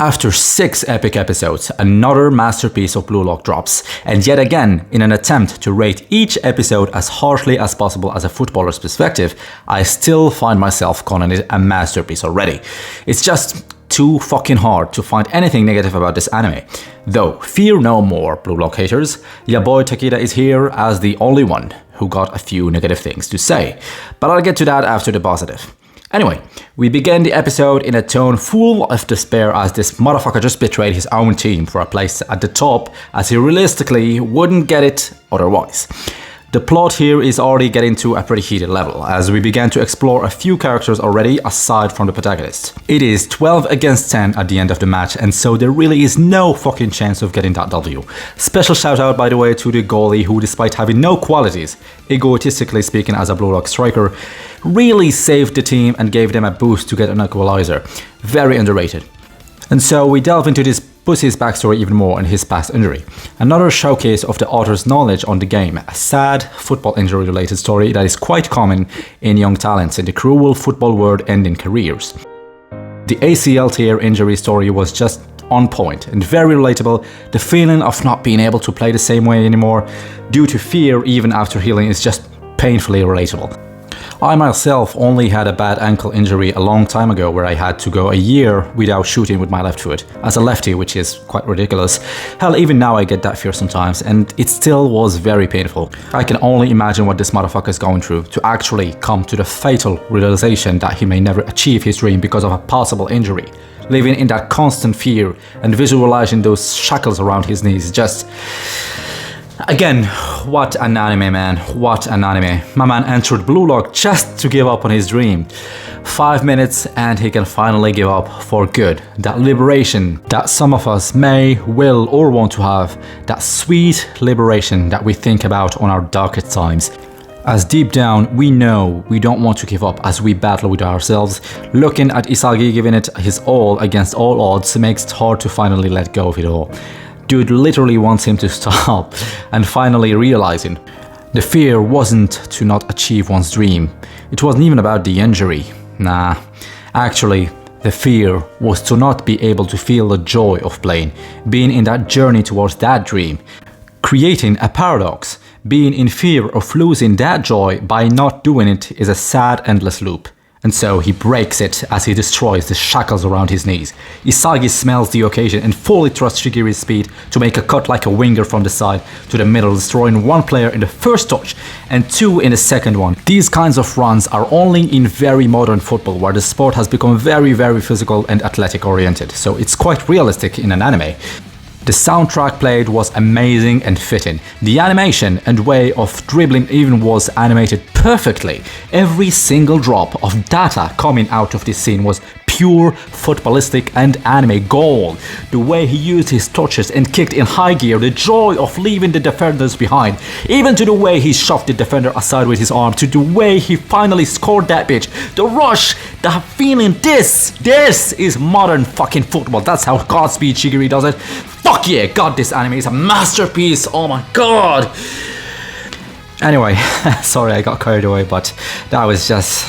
After 6 epic episodes, another masterpiece of Blue Lock drops, and yet again, in an attempt to rate each episode as harshly as possible as a footballer's perspective, I still find myself calling it a masterpiece already. It's just too fucking hard to find anything negative about this anime. Though, fear no more, Blue Lock haters, your boy Takeda is here as the only one who got a few negative things to say, but I'll get to that after the positive. Anyway, we begin the episode in a tone full of despair as this motherfucker just betrayed his own team for a place at the top, as he realistically wouldn't get it otherwise. The plot here is already getting to a pretty heated level, as we began to explore a few characters already aside from the protagonist. It is 12 against 10 at the end of the match, and so there really is no fucking chance of getting that W. Special shout out, by the way, to the goalie who, despite having no qualities, egotistically speaking as a Blue Lock striker, really saved the team and gave them a boost to get an equalizer. Very underrated. And so we delve into this pussy's backstory even more and his past injury. Another showcase of the author's knowledge on the game, a sad football injury related story that is quite common in young talents in the cruel football world ending careers. The ACL tear injury story was just on point and very relatable. The feeling of not being able to play the same way anymore due to fear even after healing is just painfully relatable. I myself only had a bad ankle injury a long time ago where I had to go a year without shooting with my left foot, as a lefty, which is quite ridiculous. Hell, even now I get that fear sometimes, and it still was very painful. I can only imagine what this motherfucker is going through to actually come to the fatal realization that he may never achieve his dream because of a possible injury. Living in that constant fear and visualizing those shackles around his knees just... Again, what an anime, man, what an anime. My man entered Blue Lock just to give up on his dream. 5 minutes and he can finally give up for good. That liberation that some of us may, will or want to have. That sweet liberation that we think about on our darkest times. As deep down we know we don't want to give up as we battle with ourselves. Looking at Isagi giving it his all against all odds makes it hard to finally let go of it all. Dude literally wants him to stop, and finally realizing the fear wasn't to not achieve one's dream. It wasn't even about the injury. Nah, actually, the fear was to not be able to feel the joy of playing, being in that journey towards that dream, creating a paradox. Being in fear of losing that joy by not doing it is a sad, endless loop. And so he breaks it as he destroys the shackles around his knees. Isagi smells the occasion and fully trusts Shigiri's speed to make a cut like a winger from the side to the middle, destroying one player in the first touch and 2 in the second one. These kinds of runs are only in very modern football, where the sport has become very, very physical and athletic oriented, so it's quite realistic in an anime. The soundtrack played was amazing and fitting. The animation and way of dribbling even was animated perfectly. Every single drop of data coming out of this scene was pure footballistic and anime gold. The way he used his touches and kicked in high gear, the joy of leaving the defenders behind, even to the way he shoved the defender aside with his arm, to the way he finally scored that bitch, the rush, the feeling, this is modern fucking football. That's how Godspeed Shigiri does it. Fuck yeah, god, this anime is a masterpiece, oh my god. Anyway, sorry I got carried away, but that was just...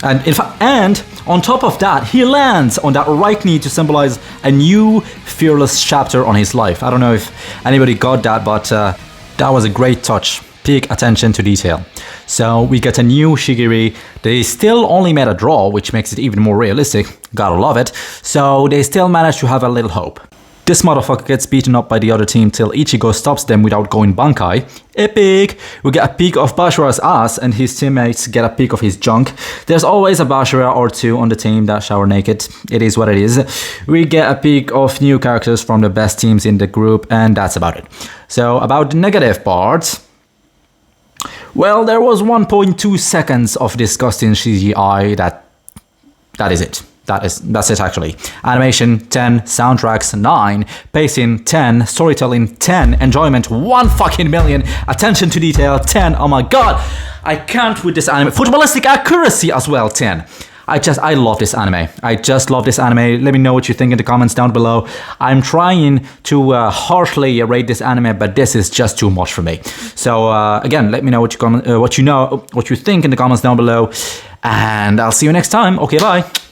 And in fact, and on top of that, he lands on that right knee to symbolize a new fearless chapter on his life. I don't know if anybody got that, but that was a great touch. Peak attention to detail. So we get a new Shigiri. They still only made a draw, which makes it even more realistic. Gotta love it. So they still managed to have a little hope. This motherfucker gets beaten up by the other team till Ichigo stops them without going bankai. Epic! We get a peek of Bashira's ass and his teammates get a peek of his junk. There's always a Bashira or two on the team that shower naked. It is what it is. We get a peek of new characters from the best teams in the group, and that's about it. So about the negative parts... Well, there was 1.2 seconds of disgusting CGI that is it. That's it actually. Animation 10, soundtracks 9, pacing 10, storytelling 10, enjoyment 1 fucking million, attention to detail 10. Oh my god, I can't with this anime. Footballistic accuracy as well 10. I love this anime. I just love this anime. Let me know what you think in the comments down below. I'm trying to harshly rate this anime, but this is just too much for me. So again, let me know what you think in the comments down below, and I'll see you next time. Okay, bye.